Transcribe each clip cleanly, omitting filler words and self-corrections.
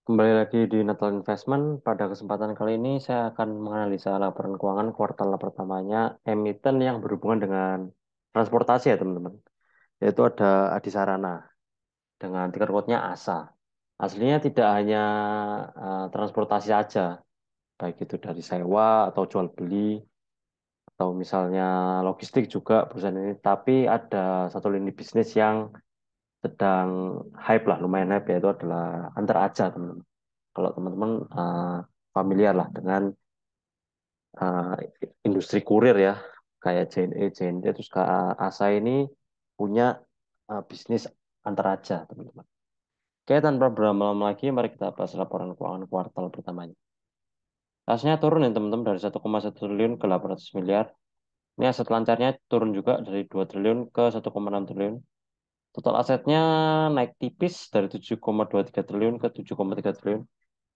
Kembali lagi di Natal Investment. Pada kesempatan kali ini saya akan menganalisa laporan keuangan kuartal pertamanya emiten yang berhubungan dengan transportasi ya teman-teman. Yaitu ada Adisarana dengan ticker code-nya ASA. Aslinya tidak hanya transportasi saja, baik itu dari sewa atau jual beli atau misalnya logistik juga perusahaan ini. Tapi ada satu lini bisnis yang sedang hype lah, lumayan hype yaitu adalah Antar Aja teman-teman. Kalau teman-teman familiar lah dengan uh, industri kurir ya, kayak JNE, JNT, terus ASA ini punya bisnis Antar Aja teman-teman. Oke, tanpa berlama-lama lagi, mari kita bahas laporan keuangan kuartal pertamanya. Asetnya turun ya teman-teman dari 1,1 triliun ke 800 miliar. Ini aset lancarnya turun juga dari 2 triliun ke 1,6 triliun. Total asetnya naik tipis dari 7,23 triliun ke 7,3 triliun.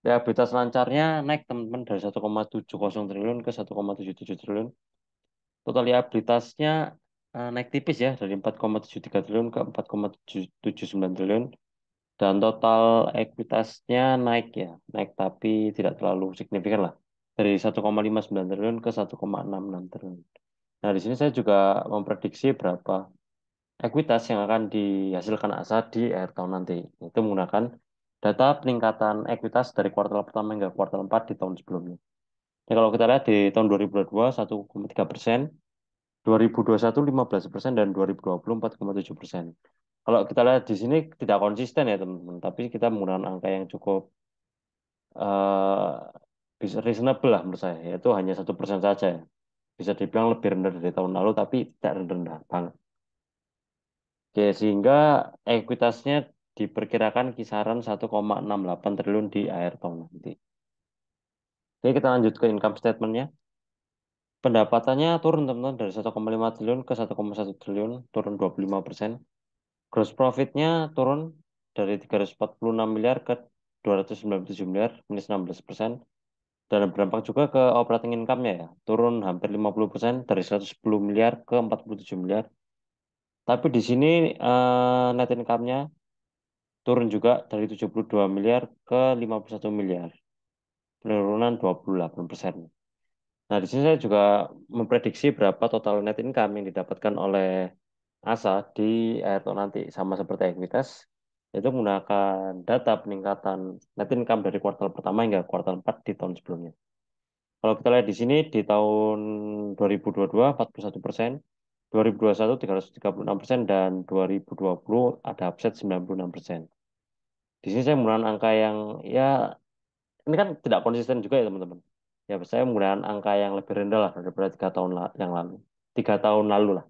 Liabilitas lancarnya naik teman-teman dari 1,70 triliun ke 1,77 triliun. Total liabilitasnya naik tipis ya dari 4,73 triliun ke 4,779 triliun. Dan total ekuitasnya naik ya, naik tapi tidak terlalu signifikan lah. Dari 1,59 triliun ke 1,66 triliun. Nah, di sini saya juga memprediksi berapa ekuitas yang akan dihasilkan ASA di akhir tahun nanti. Itu menggunakan data peningkatan ekuitas dari kuartal pertama hingga kuartal 4 di tahun sebelumnya. Ya, kalau kita lihat di tahun 2022 1,3%, 2021 15%, dan 2020 4,7%. Kalau kita lihat di sini tidak konsisten ya teman-teman, tapi kita menggunakan angka yang cukup eh, bisa reasonable lah menurut saya, yaitu hanya 1% saja ya. Bisa dibilang lebih rendah dari tahun lalu, tapi tidak rendah banget. Oke, sehingga ekuitasnya diperkirakan kisaran 1,68 triliun di akhir tahun nanti. Oke, kita lanjut ke income statement-nya. Pendapatannya turun teman-teman dari 1,5 triliun ke 1,1 triliun, turun 25%. Gross profit-nya turun dari 346 miliar ke 297 miliar, minus 16%. Dan berdampak juga ke operating income-nya ya, turun hampir 50% dari 110 miliar ke 47 miliar. Tapi di sini net income-nya turun juga dari 72 miliar ke 51 miliar, penurunan 28%. Nah, di sini saya juga memprediksi berapa total net income yang didapatkan oleh ASA di akhir tahun nanti, sama seperti ekuitas, itu menggunakan data peningkatan net income dari kuartal pertama hingga kuartal 4 di tahun sebelumnya. Kalau kita lihat di sini, di tahun 2022 41%, 2021 336%, dan 2020 ada upset 96%. Di sini saya menggunakan angka yang ya ini kan tidak konsisten juga ya teman-teman. Ya saya menggunakan angka yang lebih rendah lah daripada 3 tahun yang lalu. 3 tahun lalu lah.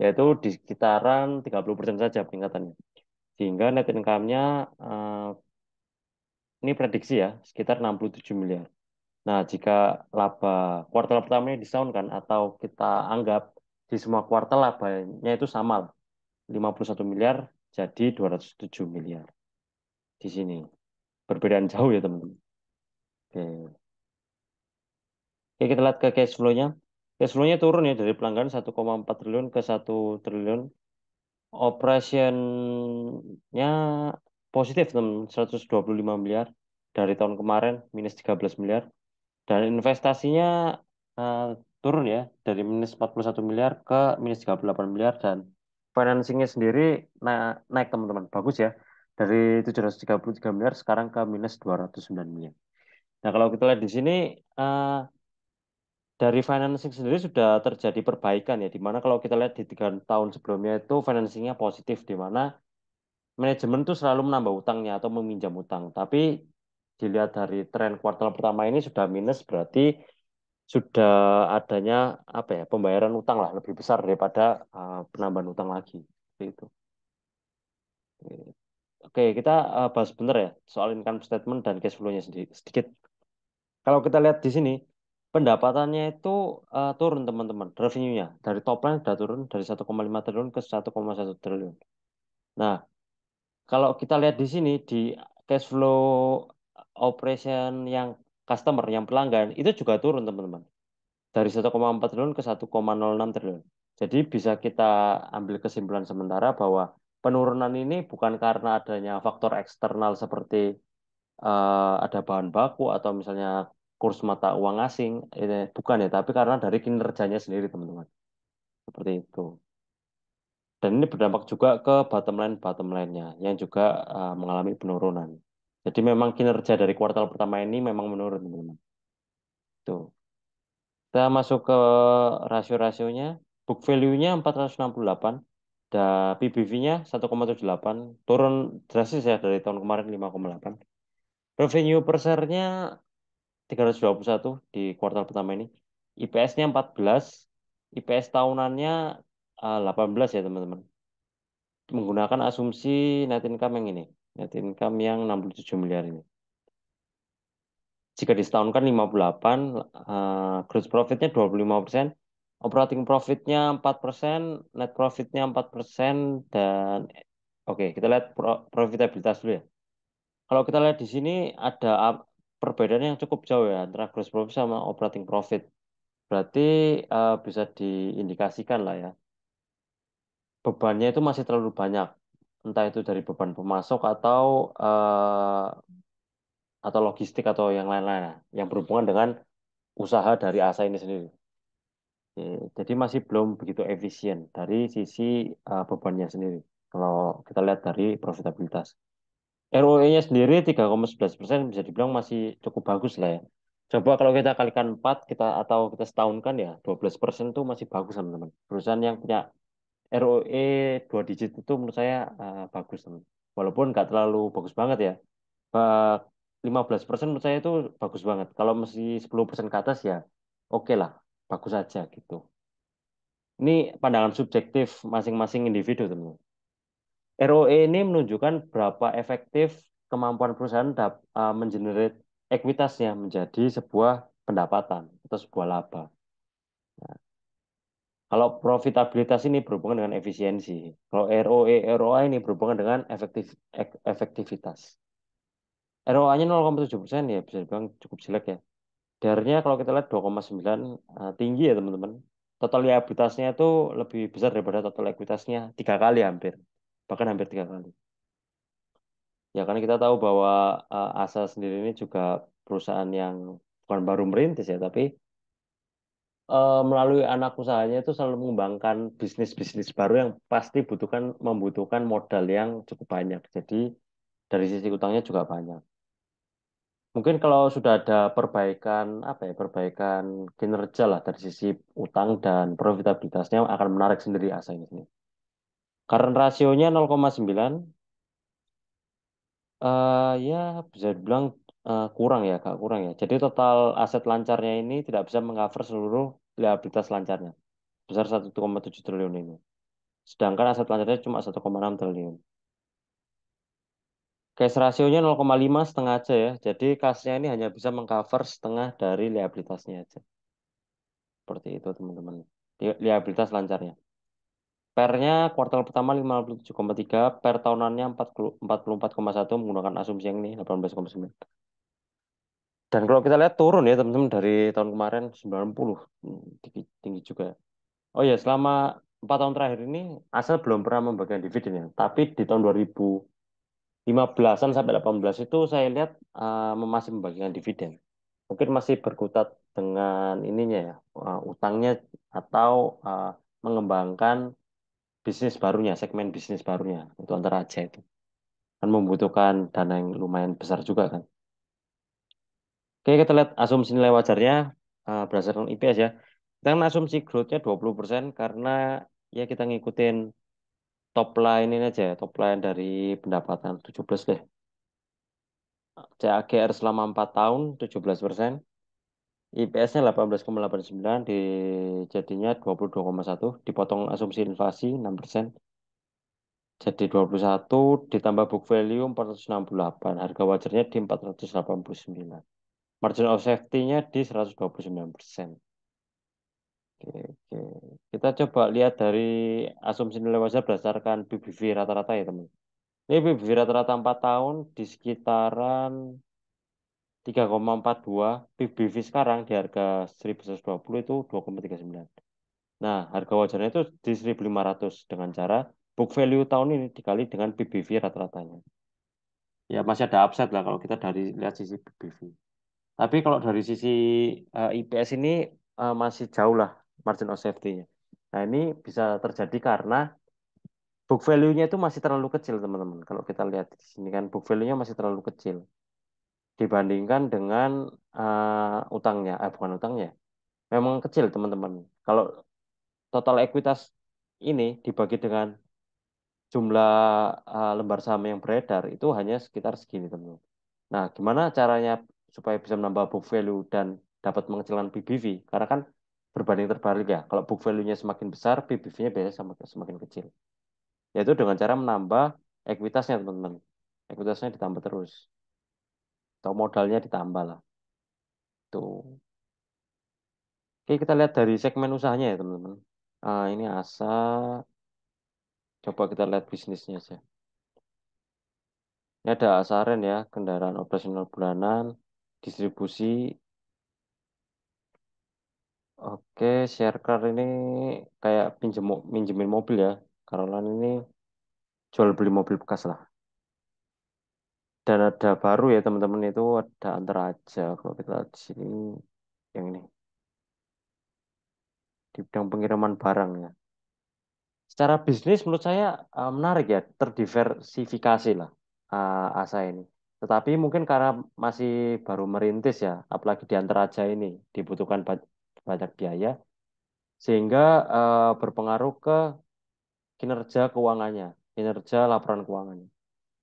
Yaitu di sekitaran 30% saja peningkatannya. Sehingga net income-nya ini prediksi ya sekitar 67 miliar. Nah, jika laba kuartal pertama ini disoundkan atau kita anggap di semua kuartal labanya itu sama lah. 51 miliar jadi 207 miliar di sini. Perbedaan jauh ya teman-teman. Oke. Oke, kita lihat ke cash flow-nya. Cash flow-nya turun ya dari pelanggan 1,4 triliun ke 1 triliun. Operation-nya positif, teman, 125 miliar. Dari tahun kemarin, minus 13 miliar. Dan investasinya eh, turun ya, dari minus 41 miliar ke minus 38 miliar. Dan financing-nya sendiri naik, teman-teman. Bagus ya. Dari 733 miliar sekarang ke minus 209 miliar. Nah, kalau kita lihat di sini, eh, dari financing sendiri sudah terjadi perbaikan ya, di mana kalau kita lihat di 3 tahun sebelumnya itu financingnya positif, di mana manajemen itu selalu menambah utangnya atau meminjam utang. Tapi dilihat dari tren kuartal pertama ini sudah minus, berarti sudah adanya apa ya, pembayaran utang lah lebih besar daripada penambahan utang lagi. Seperti itu. Oke, kita bahas bener ya soal income statement dan cash flow-nya sedikit. Kalau kita lihat di sini, pendapatannya itu turun teman-teman, revenue-nya. Dari top line sudah turun dari 1,5 triliun ke 1,1 triliun. Nah, kalau kita lihat di sini, di cash flow operation yang customer, yang pelanggan, itu juga turun teman-teman. Dari 1,4 triliun ke 1,06 triliun. Jadi bisa kita ambil kesimpulan sementara bahwa penurunan ini bukan karena adanya faktor eksternal seperti ada bahan baku atau misalnya kurs mata uang asing, bukan ya, tapi karena dari kinerjanya sendiri teman-teman. Seperti itu. Dan ini berdampak juga ke bottom line-nya yang juga mengalami penurunan. Jadi memang kinerja dari kuartal pertama ini memang menurun teman-teman. Tuh. Kita masuk ke rasio-rasionya. Book value-nya 468 dan PBV-nya 1,78 turun drastis ya dari tahun kemarin 5,8. Revenue per share-nya 321 di kuartal pertama ini. IPS-nya 14, IPS tahunannya 18 ya teman-teman. Menggunakan asumsi net income yang ini. Net income yang 67 miliar ini. Jika disetahunkan 58, gross profit-nya 25%, operating profit-nya 4%, net profit-nya 4%, dan oke, kita lihat profitabilitas dulu ya. Kalau kita lihat di sini ada perbedaan yang cukup jauh ya antara gross profit sama operating profit. Berarti bisa diindikasikan lah ya. Bebannya itu masih terlalu banyak. Entah itu dari beban pemasok atau logistik atau yang lain-lain ya, yang berhubungan dengan usaha dari ASA ini sendiri. Jadi masih belum begitu efisien dari sisi bebannya sendiri. Kalau kita lihat dari profitabilitas. ROE-nya sendiri 3,11% bisa dibilang masih cukup bagus lah ya. Coba kalau kita kalikan 4 atau kita setahunkan ya 12% itu masih bagus teman-teman. Perusahaan yang punya ROE 2 digit itu menurut saya bagus teman. Walaupun nggak terlalu bagus banget ya. Ba- 15% menurut saya itu bagus banget. Kalau masih 10% ke atas ya oke lah, bagus aja gitu. Ini pandangan subjektif masing-masing individu teman. ROE ini menunjukkan berapa efektif kemampuan perusahaan mengenerate ekuitasnya menjadi sebuah pendapatan atau sebuah laba. Kalau profitabilitas ini berhubungan dengan efisiensi. Kalau ROE, ROA ini berhubungan dengan efektivitas. ROA-nya 0,7% ya bisa dibilang cukup jelek ya. DR-nya kalau kita lihat 2,9 tinggi ya teman-teman. Total liabilitasnya itu lebih besar daripada total ekuitasnya 3 kali hampir. Bahkan hampir 3 kali. Ya karena kita tahu bahwa ASA sendiri ini juga perusahaan yang bukan baru merintis ya, tapi melalui anak usahanya itu selalu mengembangkan bisnis-bisnis baru yang pasti membutuhkan modal yang cukup banyak. Jadi dari sisi utangnya juga banyak. Mungkin kalau sudah ada perbaikan apa ya, perbaikan kinerja lah dari sisi utang dan profitabilitasnya akan menarik sendiri ASA ini sendiri. Current rasionya 0,9, ya bisa dibilang kurang ya, Kak, kurang ya. Jadi total aset lancarnya ini tidak bisa mengcover seluruh liabilitas lancarnya besar 1,7 triliun ini. Sedangkan aset lancarnya cuma 1,6 triliun. Cash rasionya 0,5 setengah aja ya. Jadi kasnya ini hanya bisa mengcover setengah dari liabilitasnya aja. Seperti itu teman-teman. Liabilitas lancarnya. Per-nya kuartal pertama 57,3, per tahunannya 44,1 menggunakan asumsi yang ini 18,9. Dan kalau kita lihat turun ya teman-teman dari tahun kemarin 90. Tinggi, tinggi juga. Oh ya, selama 4 tahun terakhir ini Asal belum pernah membagikan dividen ya. Tapi di tahun 2015-an sampai 18 itu saya lihat masih membagikan dividen. Mungkin masih berkutat dengan ininya ya, utangnya atau mengembangkan bisnis barunya, segmen bisnis barunya. Itu antara aja itu. Kan membutuhkan dana yang lumayan besar juga kan. Oke, kita lihat asumsi nilai wajarnya berdasarkan IPS ya. Kita kan asumsi growth-nya 20% karena ya kita ngikutin top line ini aja, ya, top line dari pendapatan 17 deh. CAGR selama 4 tahun 17%, IPS-nya 18,89 jadinya 22,1 dipotong asumsi inflasi 6%. Jadi 21 ditambah book value 468. Harga wajarnya di 489. Margin of safety-nya di 129%. Oke, oke. Kita coba lihat dari asumsi nilai wajar berdasarkan PBV rata-rata ya teman. Ini PBV rata-rata 4 tahun di sekitaran 3,42. PBV sekarang di harga 1120 itu 2,39. Nah, harga wajarnya itu di 1.500 dengan cara book value tahun ini dikali dengan PBV rata-ratanya. Ya masih ada upside lah kalau kita dari lihat sisi BBV. Tapi kalau dari sisi IPS ini masih jauh lah margin of safety-nya. Nah ini bisa terjadi karena book value-nya itu masih terlalu kecil teman-teman. Kalau kita lihat di sini kan book value-nya masih terlalu kecil dibandingkan dengan utangnya. Bukan utangnya, memang kecil teman-teman. Kalau total ekuitas ini dibagi dengan jumlah lembar saham yang beredar itu hanya sekitar segini teman-teman. Nah, gimana caranya supaya bisa menambah book value dan dapat mengecilkan PBV? Karena kan berbanding terbalik ya. Kalau book value-nya semakin besar, PBV-nya biasanya semakin kecil. Yaitu dengan cara menambah ekuitasnya teman-teman. Ekuitasnya ditambah terus. Atau modalnya ditambah lah. Tuh. Oke, kita lihat dari segmen usahanya ya teman-teman. Ini ASA. Coba kita lihat bisnisnya aja. Ini ada Asaren ya, kendaraan operasional bulanan, distribusi. Oke, share car ini kayak minjemin mobil ya. Carolan ini jual beli mobil bekas lah. Dan ada baru ya teman-teman itu ada Antara Aja. Kalau kita lihat di sini yang ini di bidang pengiriman barang ya. Secara bisnis menurut saya menarik ya, terdiversifikasi lah ASA ini. Tetapi mungkin karena masih baru merintis ya, apalagi di Antara Aja ini dibutuhkan banyak biaya sehingga berpengaruh ke kinerja keuangannya, kinerja laporan keuangannya.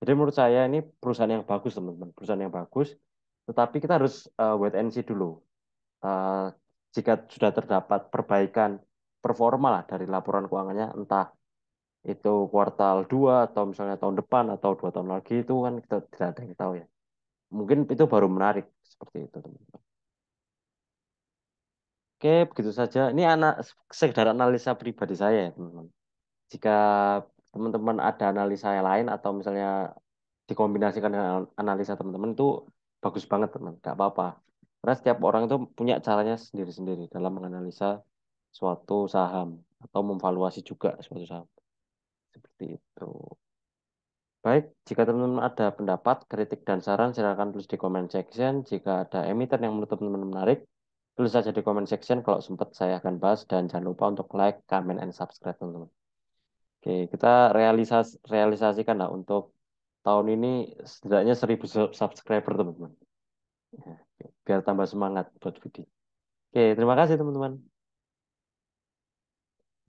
Jadi menurut saya ini perusahaan yang bagus teman-teman, perusahaan yang bagus. Tetapi kita harus wait and see dulu. Eh, Jika sudah terdapat perbaikan performa lah dari laporan keuangannya, entah itu kuartal 2 atau misalnya tahun depan atau 2 tahun lagi itu kan kita tidak ada yang tahu ya. Mungkin itu baru menarik seperti itu teman-teman. Oke, begitu saja. Ini sekedar analisa pribadi saya ya teman-teman. Jika teman-teman ada analisa yang lain atau misalnya dikombinasikan dengan analisa teman-teman itu bagus banget teman, nggak apa-apa. Karena setiap orang itu punya caranya sendiri-sendiri dalam menganalisa suatu saham atau memvaluasi juga suatu saham. Seperti itu. Baik, jika teman-teman ada pendapat, kritik, dan saran, silakan tulis di comment section. Jika ada emiten yang menurut teman-teman menarik, tulis saja di comment section. Kalau sempat saya akan bahas. Dan jangan lupa untuk like, comment, and subscribe teman-teman. Oke, kita realisasikan lah untuk tahun ini setidaknya 1.000 subscriber teman-teman. Ya, biar tambah semangat buat video. Oke, terima kasih teman-teman.